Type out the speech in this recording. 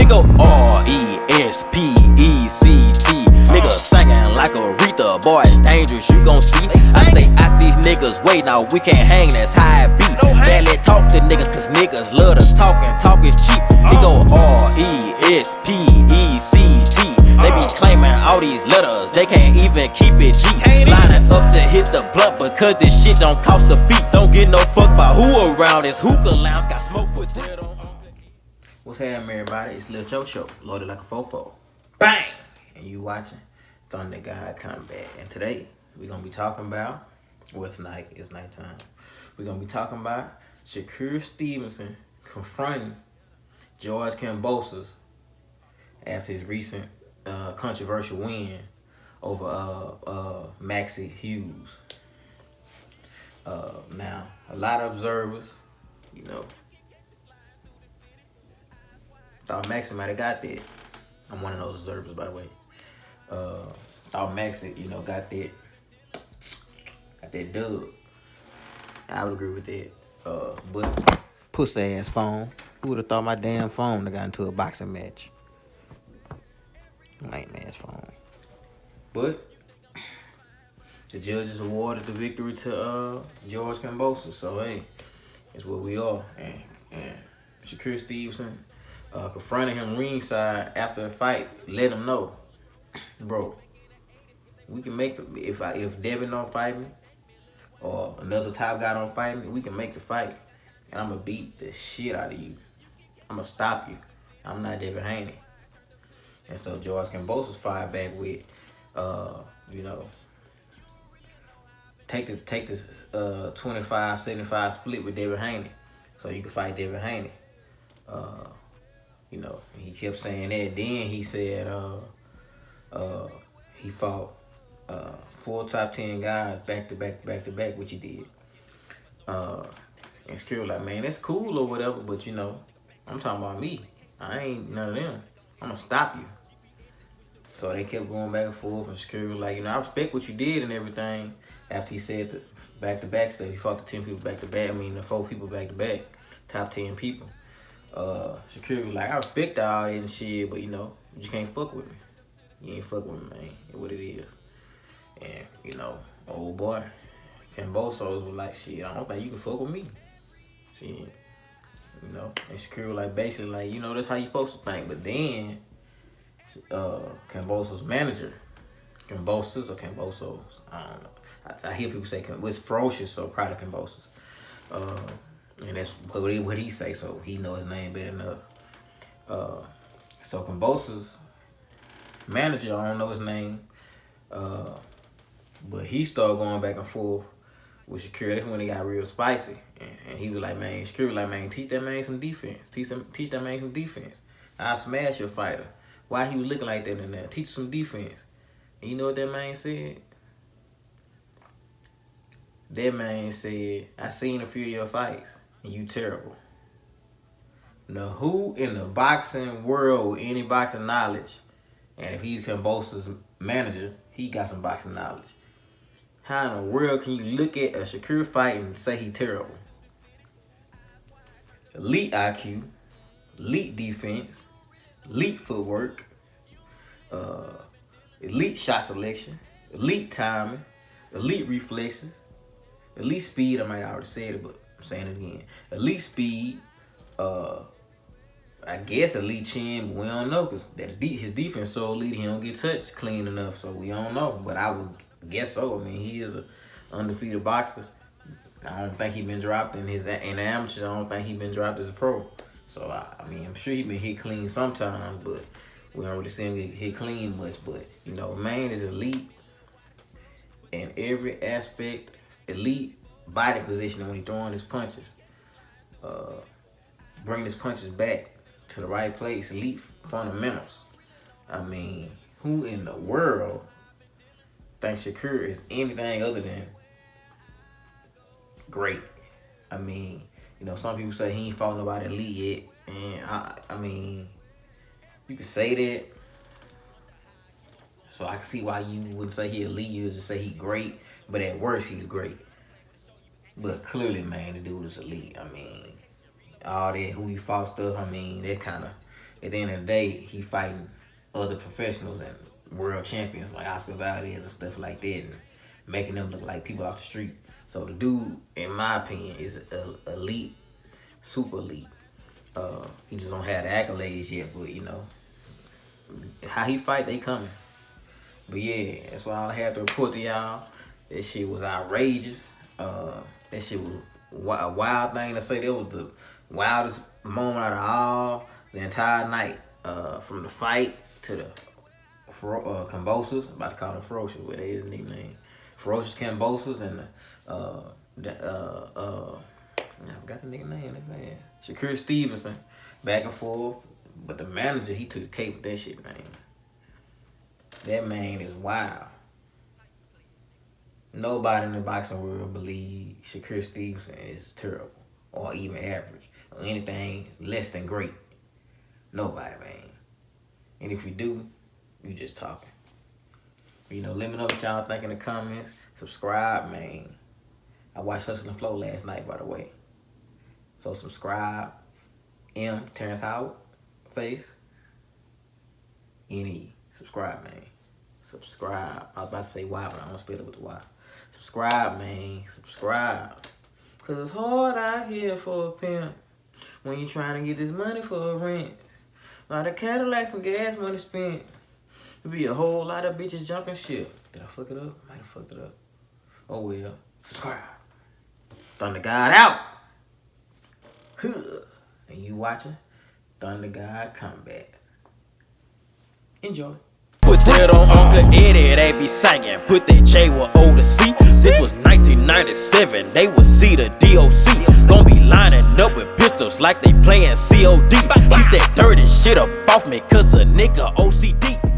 We go R-E-S-P-E-C-T. Niggas singing like Aretha, boy, it's dangerous, you gon' see. I stay out these niggas' way, now we can't hang, that's how it be. Barely talk to niggas, cause niggas love to talk and talk is cheap. We go R-E-S-P-E-C-T. They be claiming all these letters, they can't even keep it G. Lining up to hit the blunt because this shit don't cost a feet. Don't get no fuck by who around this hookah lounge, got smoke for dead on. What's happening, everybody? It's Lil Cho, loaded like a fofo. Bang! And you watching Thunder God Combat. And today, we're going to be talking about, well, tonight is nighttime. We're going to be talking about Shakur Stevenson confronting George Kambosos after his recent controversial win over Maxie Hughes. Now, a lot of observers, you know, thought Maxie might have got that. I'm one of those observers, by the way. Thought Maxie, you know, got that dub. I would agree with that. But pussy ass phone. Who would have thought my damn phone would have got into a boxing match? Lame ass phone. But the judges awarded the victory to George Kambosos. So hey, it's what we are. And Shakur Stevenson confronted him ringside after the fight, let him know, bro, we can make the, if Devin don't fight me or another top guy don't fight me, we can make the fight, and I'm gonna beat the shit out of you. I'm gonna stop you. I'm not Devin Haney. And so George Kambosos fired back with, you know, take this 25-75 split with Devin Haney, so you can fight Devin Haney. You know, he kept saying that. Then he said he fought 4 top 10 guys back to back, which he did. And Shakur like, man, that's cool or whatever, but you know, I'm talking about me. I ain't none of them. I'm gonna stop you. So they kept going back and forth, and Shakur was like, you know, I respect what you did and everything. After he said the back-to-back stuff, he fought the 10 people back-to-back. I mean, the 4 people back-to-back, top 10 people. Shakur was like, I respect all that and shit, but you know, you can't fuck with me. You ain't fuck with me, man. It's what it is. And, you know, old boy, Kambosos was like, shit, I don't think you can fuck with me. Shit. You know, and Shakur was like, basically like, you know, that's how you supposed to think. But then, Kambosos' manager, Kambosos or Kambosos, I don't know. I hear people say it's ferocious, so proud of Kambosos. And that's what he say, so he know his name better enough. So Kambosos' manager, I don't know his name, but he started going back and forth with Shakur. That's when it got real spicy. And he was like, man, Shakur was like, man, teach that man some defense. Teach that man some defense. I'll smash your fighter. Why he was looking like that in there? Teach some defense. And you know what that man said? That man said, I seen a few of your fights, and you terrible. Now, who in the boxing world with any boxing knowledge, and if he's Kambosos' manager, he got some boxing knowledge. How in the world can you look at a Shakur fight and say he terrible? Elite IQ, elite defense, elite footwork, elite shot selection, elite timing, elite reflexes, elite speed. I might have already said it, but I'm saying it again. Elite speed, I guess elite chin, but we don't know because his defense so elite, he don't get touched clean enough, so we don't know. But I would guess so. I mean, he is an undefeated boxer. I don't think he been dropped in amateur. I don't think he been dropped as a pro. So I mean, I'm sure he been hit clean sometimes, but we don't really see him get hit clean much. But you know, man is elite in every aspect. Elite body positioning when he throwing his punches. Bringing his punches back to the right place. Elite fundamentals. I mean, who in the world thinks Shakur is anything other than great? I mean, you know, some people say he ain't fought nobody elite yet. And I mean, you can say that. So I can see why you wouldn't say he elite. You would just say he great. But at worst, he's great. But clearly, man, the dude is elite. I mean, all that who he fought stuff, I mean, that kind of at the end of the day, he fighting other professionals and world champions like Oscar Valdez and stuff like that, and making them look like people off the street. So the dude, in my opinion, is elite, super elite. He just don't have the accolades yet, but you know how he fight, they coming. But yeah, that's what I had to report to y'all. That shit was outrageous. That shit was a wild thing to say. That was the wildest moment out of all the entire night. From the fight to the Kambosos. I'm about to call him Ferocious, what is his nickname? Ferocious Kambosos and I forgot the nigga name, that man. Shakur Stevenson, back and forth. But the manager, he took the cake with that shit, man. That man is wild. Nobody in the boxing world believes Shakur Stevenson is terrible or even average or anything less than great. Nobody, man. And if you do, you just talking. You know, let me know what y'all think in the comments. Subscribe, man. I watched Hustle and Flow last night, by the way. So subscribe. Terrence Howard face. N-E. Subscribe, man. Subscribe. I was about to say Y, but I don't spell it with the Y. Subscribe, man. Subscribe. Cause it's hard out here for a pimp when you trying to get this money for a rent. A lot of Cadillacs and gas money spent. There be a whole lot of bitches jumping shit. Did I fuck it up? Might have fucked it up. Oh well. Subscribe. Thunder God out. And you watching Thunder God Combat. Enjoy. Put that on Uncle Eddie, they be singing. Put that J with O to C. This was 1997, they would see the DOC. Gon' be lining up with pistols like they playing COD. Keep that dirty shit up off me, cause a nigga OCD.